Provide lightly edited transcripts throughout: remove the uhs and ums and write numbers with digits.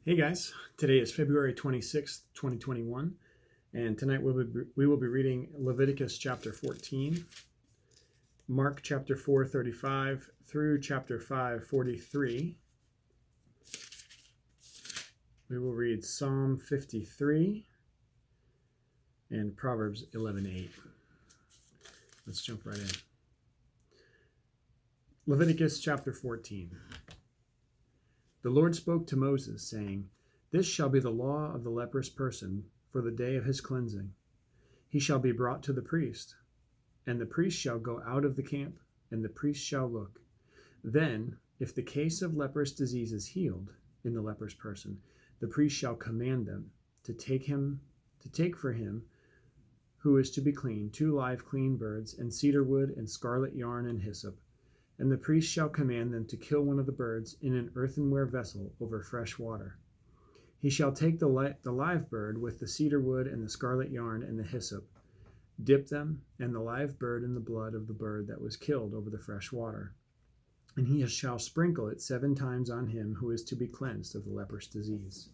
Hey guys, today is February 26th, 2021, and tonight we will be reading Leviticus chapter 14, Mark chapter 4:35 through chapter 5:43. We will read Psalm 53 and Proverbs 11:8. Let's jump right in. Leviticus chapter 14. The Lord spoke to Moses, saying, "This shall be the law of the leprous person for the day of his cleansing. He shall be brought to the priest, and the priest shall go out of the camp, and the priest shall look. Then, if the case of leprous disease is healed in the leprous person, the priest shall command them to take for him who is to be clean 2 live clean birds, and cedar wood, and scarlet yarn, and hyssop. And the priest shall command them to kill one of the birds in an earthenware vessel over fresh water. He shall take the live bird with the cedar wood and the scarlet yarn and the hyssop, dip them and the live bird in the blood of the bird that was killed over the fresh water. And he shall sprinkle it 7 times on him who is to be cleansed of the leprous disease.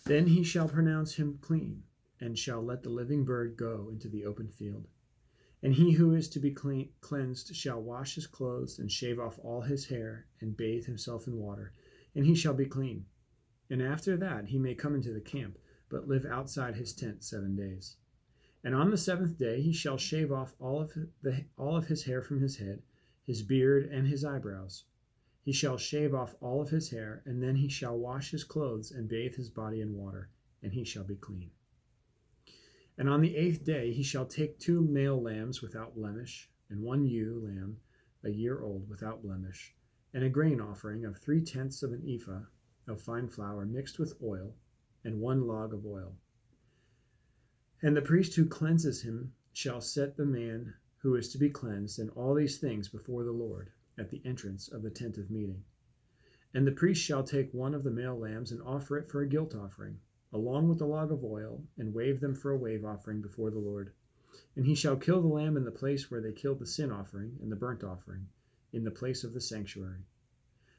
Then he shall pronounce him clean, and shall let the living bird go into the open field. And he who is to be cleansed shall wash his clothes and shave off all his hair and bathe himself in water, and he shall be clean. And after that he may come into the camp, but live outside his tent 7 days. And on the 7th day he shall shave off all of his hair from his head, his beard, and his eyebrows. He shall shave off all of his hair, and then he shall wash his clothes and bathe his body in water, and he shall be clean. And on the 8th day he shall take 2 male lambs without blemish, and 1 ewe lamb a year old without blemish, and a grain offering of 3/10 of an ephah of fine flour mixed with oil, and 1 log of oil. And the priest who cleanses him shall set the man who is to be cleansed and all these things before the Lord at the entrance of the tent of meeting. And the priest shall take 1 of the male lambs and offer it for a guilt offering, along with the log of oil, and wave them for a wave offering before the Lord. And he shall kill the lamb in the place where they killed the sin offering and the burnt offering, in the place of the sanctuary.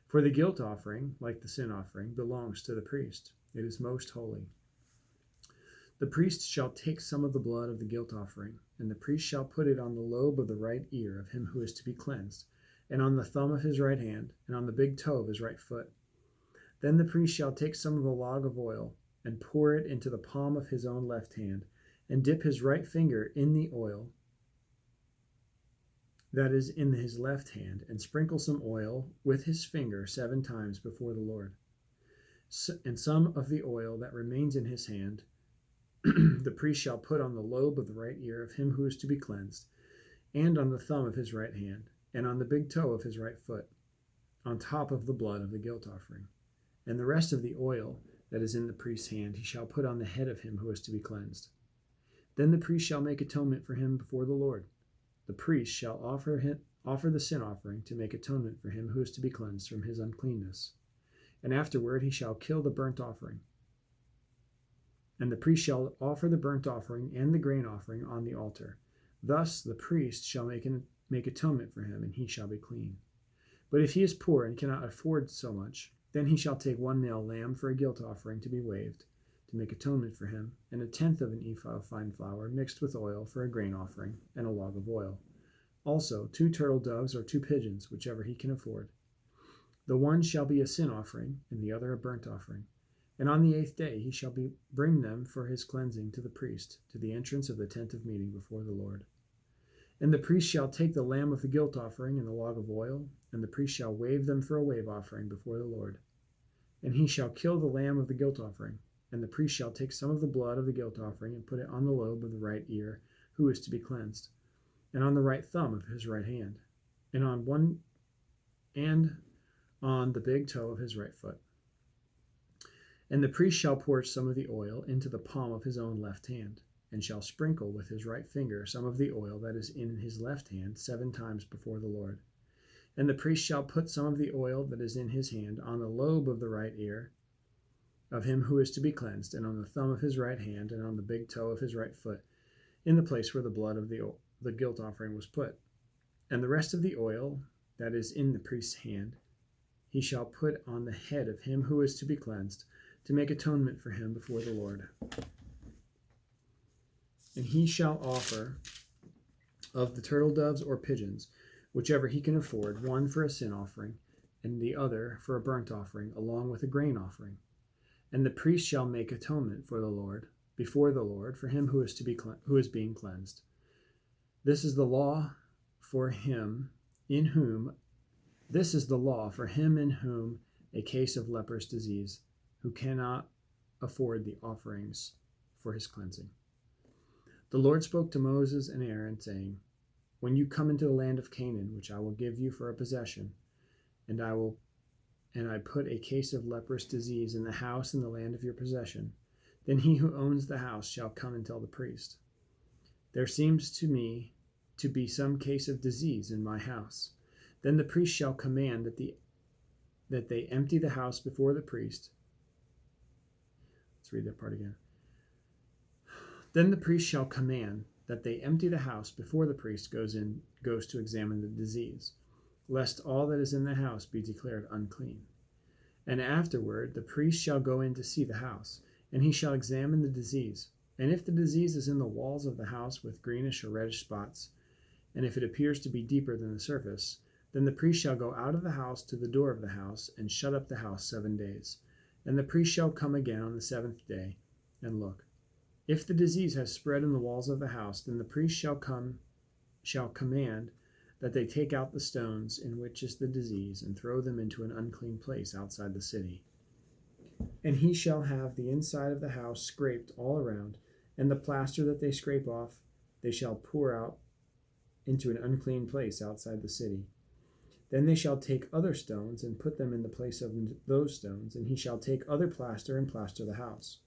For the guilt offering, like the sin offering, belongs to the priest. It is most holy. The priest shall take some of the blood of the guilt offering, and the priest shall put it on the lobe of the right ear of him who is to be cleansed, and on the thumb of his right hand, and on the big toe of his right foot. Then the priest shall take some of the log of oil, and pour it into the palm of his own left hand, and dip his right finger in the oil that is in his left hand, and sprinkle some oil with his finger 7 times before the Lord. And some of the oil that remains in his hand the priest shall put on the lobe of the right ear of him who is to be cleansed, and on the thumb of his right hand, and on the big toe of his right foot, on top of the blood of the guilt offering. And the rest of the oil that is in the priest's hand he shall put on the head of him who is to be cleansed. Then the priest shall make atonement for him before the Lord. The priest shall offer the sin offering to make atonement for him who is to be cleansed from his uncleanness. And afterward he shall kill the burnt offering. And the priest shall offer the burnt offering and the grain offering on the altar. Thus the priest shall make atonement for him, and he shall be clean. But if he is poor and cannot afford so much, then he shall take 1 male lamb for a guilt offering to be waved, to make atonement for him, and 1/10 of an ephah of fine flour mixed with oil for a grain offering, and a log of oil. Also 2 turtle doves or 2 pigeons, whichever he can afford. The one shall be a sin offering, and the other a burnt offering. And on the 8th day he shall bring them for his cleansing to the priest, to the entrance of the tent of meeting before the Lord. And the priest shall take the lamb of the guilt offering and the log of oil, and the priest shall wave them for a wave offering before the Lord. And he shall kill the lamb of the guilt offering, and the priest shall take some of the blood of the guilt offering and put it on the lobe of the right ear who is to be cleansed, and on the right thumb of his right hand, and on the big toe of his right foot. And the priest shall pour some of the oil into the palm of his own left hand, and shall sprinkle with his right finger some of the oil that is in his left hand 7 times before the Lord. And the priest shall put some of the oil that is in his hand on the lobe of the right ear of him who is to be cleansed, and on the thumb of his right hand, and on the big toe of his right foot, in the place where the blood of the guilt offering was put. And the rest of the oil that is in the priest's hand he shall put on the head of him who is to be cleansed, to make atonement for him before the Lord. And he shall offer of the turtle doves or pigeons, whichever he can afford, one for a sin offering, and the other for a burnt offering, along with a grain offering. And the priest shall make atonement for the Lord, before the Lord, for him who is being cleansed. This is the law for him in whom a case of leprous disease, who cannot afford the offerings for his cleansing. The Lord spoke to Moses and Aaron, saying, when you come into the land of Canaan, which I will give you for a possession, and I put a case of leprous disease in the house in the land of your possession, then he who owns the house shall come and tell the priest, there seems to me to be some case of disease in my house. Then the priest shall command that they empty the house before the priest. Let's read that part again. Then the priest shall command that they empty the house before the priest goes to examine the disease, lest all that is in the house be declared unclean. And afterward the priest shall go in to see the house, and he shall examine the disease. And if the disease is in the walls of the house with greenish or reddish spots, and if it appears to be deeper than the surface, then the priest shall go out of the house to the door of the house, and shut up the house 7 days. And the priest shall come again on the 7th day, and look. If the disease has spread in the walls of the house, then the priest shall command that they take out the stones in which is the disease, and throw them into an unclean place outside the city. And he shall have the inside of the house scraped all around, and the plaster that they scrape off they shall pour out into an unclean place outside the city. Then they shall take other stones and put them in the place of those stones, and he shall take other plaster and plaster the house.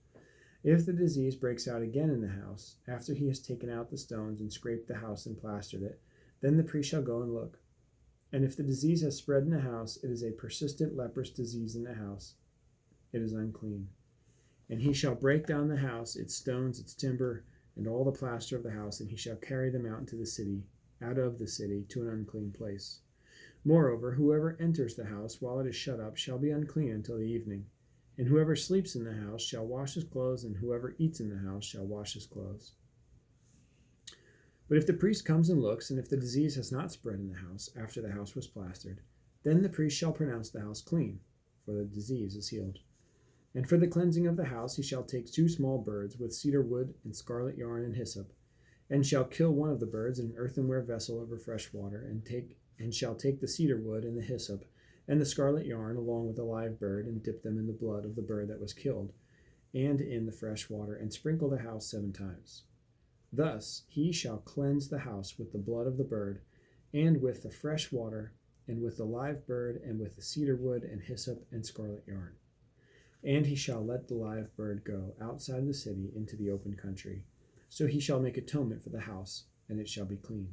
If the disease breaks out again in the house, after he has taken out the stones and scraped the house and plastered it, then the priest shall go and look. And if the disease has spread in the house, it is a persistent leprous disease in the house. It is unclean. And he shall break down the house, its stones, its timber, and all the plaster of the house, and he shall carry them out of the city, to an unclean place. Moreover, whoever enters the house while it is shut up shall be unclean until the evening. And whoever sleeps in the house shall wash his clothes, and whoever eats in the house shall wash his clothes. But if the priest comes and looks, and if the disease has not spread in the house after the house was plastered, then the priest shall pronounce the house clean, for the disease is healed. And for the cleansing of the house he shall take 2 small birds with cedar wood and scarlet yarn and hyssop, and shall kill one of the birds in an earthenware vessel over fresh water, and shall take the cedar wood and the hyssop and the scarlet yarn along with the live bird, and dip them in the blood of the bird that was killed, and in the fresh water, and sprinkle the house 7 times. Thus he shall cleanse the house with the blood of the bird, and with the fresh water, and with the live bird, and with the cedar wood and hyssop and scarlet yarn. And he shall let the live bird go outside the city into the open country. So he shall make atonement for the house, and it shall be clean.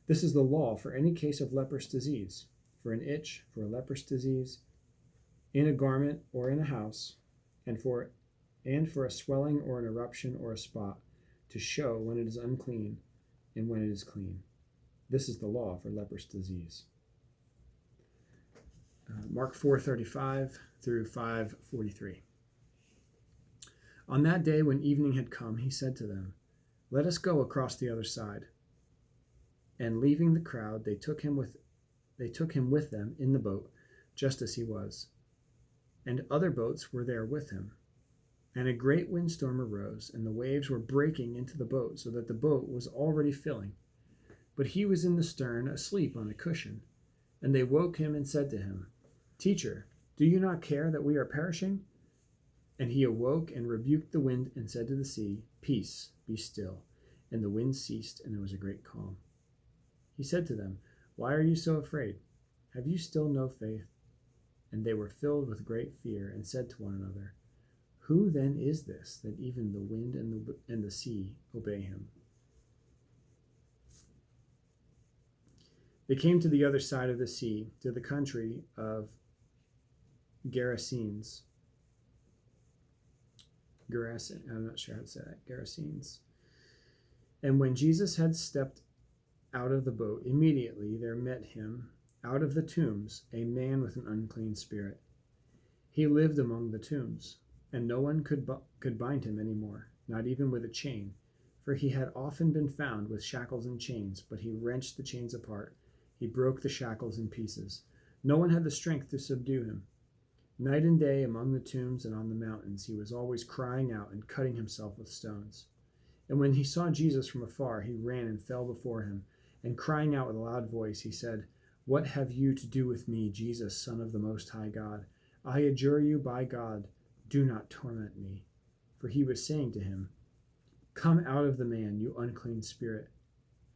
This is the law for any case of leprous disease, for an itch, for a leprous disease, in a garment or in a house, and for a swelling or an eruption or a spot, to show when it is unclean and when it is clean. This is the law for leprous disease. Mark 4:35 through 5:43. On that day when evening had come, he said to them, "Let us go across the other side." And leaving the crowd, they took him with them in the boat, just as he was. And other boats were there with him. And a great windstorm arose, and the waves were breaking into the boat, so that the boat was already filling. But he was in the stern, asleep on a cushion. And they woke him and said to him, "Teacher, do you not care that we are perishing?" And he awoke and rebuked the wind and said to the sea, "Peace, be still." And the wind ceased, and there was a great calm. He said to them, "Why are you so afraid? Have you still no faith?" And they were filled with great fear and said to one another, "Who then is this, that even the wind and the sea obey him?" They came to the other side of the sea, to the country of Gerasenes. I'm not sure how to say that. Gerasenes. And when Jesus had stepped out of the boat, immediately there met him out of the tombs a man with an unclean spirit. He lived among the tombs, and no one could bind him any more, not even with a chain, for he had often been found with shackles and chains, but he wrenched the chains apart. He broke the shackles in pieces. No one had the strength to subdue him. Night and day among the tombs and on the mountains, he was always crying out and cutting himself with stones. And when he saw Jesus from afar, he ran and fell before him, and crying out with a loud voice, he said, "What have you to do with me, Jesus, Son of the Most High God? I adjure you by God, do not torment me." For he was saying to him, "Come out of the man, you unclean spirit."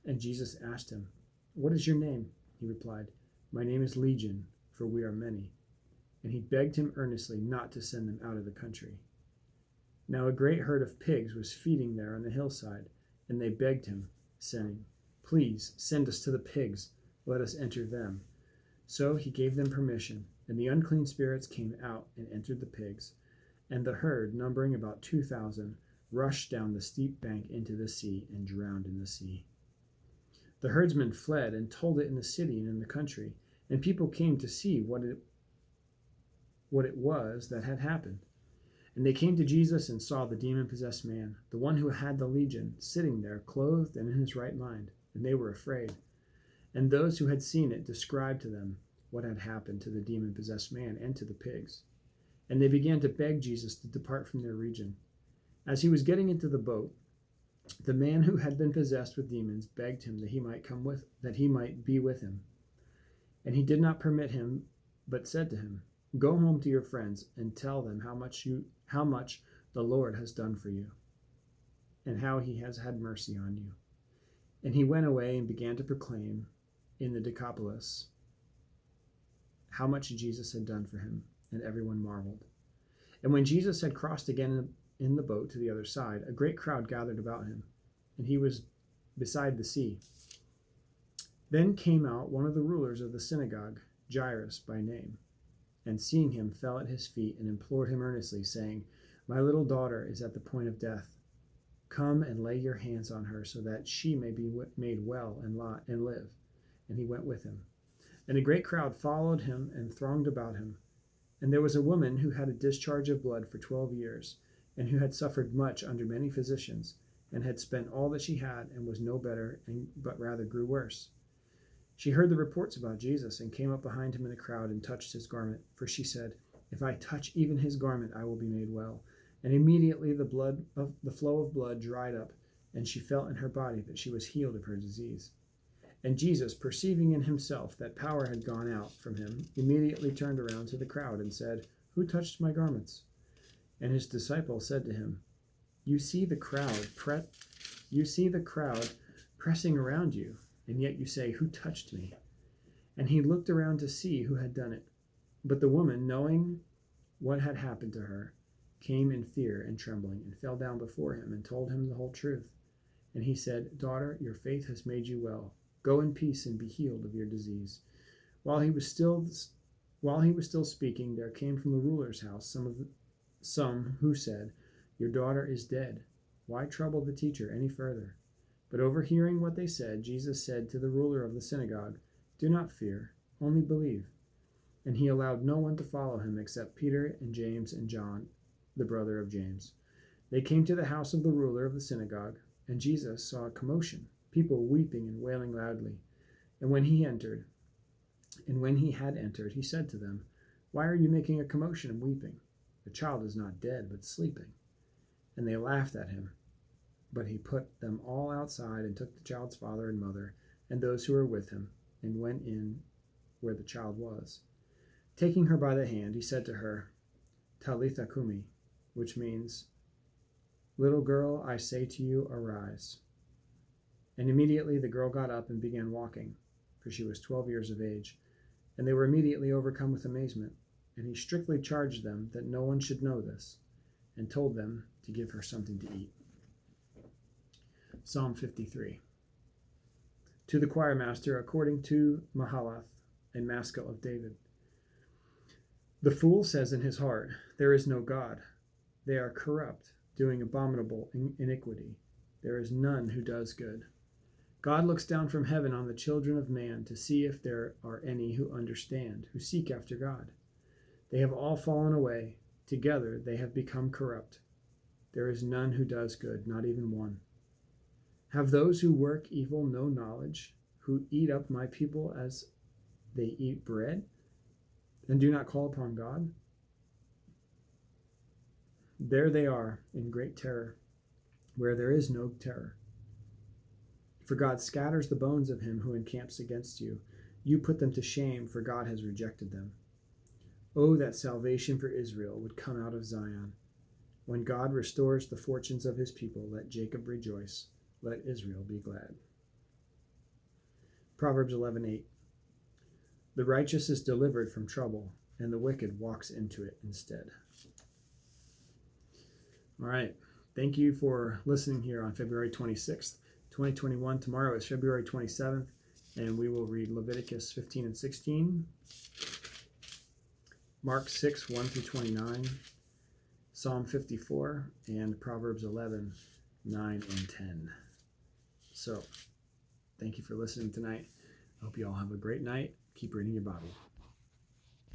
And Jesus asked him, "What is your name?" He replied, "My name is Legion, for we are many." And he begged him earnestly not to send them out of the country. Now a great herd of pigs was feeding there on the hillside, and they begged him, saying, "Please send us to the pigs, let us enter them." So he gave them permission, and the unclean spirits came out and entered the pigs, and the herd, numbering about 2,000, rushed down the steep bank into the sea and drowned in the sea. The herdsmen fled and told it in the city and in the country, and people came to see what it was that had happened. And they came to Jesus and saw the demon-possessed man, the one who had the legion, sitting there, clothed and in his right mind, and they were afraid. And those who had seen it described to them what had happened to the demon-possessed man and to the pigs. And they began to beg Jesus to depart from their region. As he was getting into the boat, the man who had been possessed with demons begged him that he might be with him. And he did not permit him, but said to him, "Go home to your friends and tell them how much the Lord has done for you, and how he has had mercy on you." And he went away and began to proclaim in the Decapolis how much Jesus had done for him, and everyone marveled. And when Jesus had crossed again in the boat to the other side, a great crowd gathered about him, and he was beside the sea. Then came out one of the rulers of the synagogue, Jairus by name, and seeing him fell at his feet and implored him earnestly, saying, "My little daughter is at the point of death. Come and lay your hands on her, so that she may be made well and live." And he went with him. And a great crowd followed him and thronged about him. And there was a woman who had a discharge of blood for 12 years, and who had suffered much under many physicians, and had spent all that she had, and was no better, but rather grew worse. She heard the reports about Jesus, and came up behind him in the crowd, and touched his garment. For she said, "If I touch even his garment, I will be made well." And immediately the flow of blood dried up, and she felt in her body that she was healed of her disease. And Jesus, perceiving in himself that power had gone out from him, immediately turned around to the crowd and said, "Who touched my garments?" And his disciples said to him, You see the crowd pressing around you, and yet you say, 'Who touched me?'" And he looked around to see who had done it. But the woman, knowing what had happened to her, came in fear and trembling, and fell down before him, and told him the whole truth. And he said, "Daughter, your faith has made you well. Go in peace and be healed of your disease." While he was still speaking, there came from the ruler's house some who said, "Your daughter is dead. Why trouble the teacher any further?" But overhearing what they said, Jesus said to the ruler of the synagogue, "Do not fear, only believe." And he allowed no one to follow him except Peter and James and John, the brother of James. They came to the house of the ruler of the synagogue, and Jesus saw a commotion, people weeping and wailing loudly. And when he had entered, he said to them, "Why are you making a commotion and weeping? The child is not dead, but sleeping." And they laughed at him. But he put them all outside, and took the child's father and mother, and those who were with him, and went in where the child was. Taking her by the hand, he said to her, "Talitha cumi," which means, "Little girl, I say to you, arise." And immediately the girl got up and began walking, for she was 12 years of age. And they were immediately overcome with amazement. And he strictly charged them that no one should know this, and told them to give her something to eat. Psalm 53. To the choir master, according to Mahalath, a maskil of David. The fool says in his heart, "There is no God." They are corrupt, doing abominable iniquity. There is none who does good. God looks down from heaven on the children of man to see if there are any who understand, who seek after God. They have all fallen away. Together they have become corrupt. There is none who does good, not even one. Have those who work evil no knowledge, who eat up my people as they eat bread, and do not call upon God? There they are in great terror, where there is no terror. For God scatters the bones of him who encamps against you. You put them to shame, for God has rejected them. Oh, that salvation for Israel would come out of Zion. When God restores the fortunes of his people, let Jacob rejoice, let Israel be glad. Proverbs 11:8. The righteous is delivered from trouble, and the wicked walks into it instead. All right. Thank you for listening here on February 26th, 2021. Tomorrow is February 27th, and we will read Leviticus 15 and 16, Mark 6, 1 through 29, Psalm 54, and Proverbs 11, 9 and 10. So, thank you for listening tonight. I hope you all have a great night. Keep reading your Bible.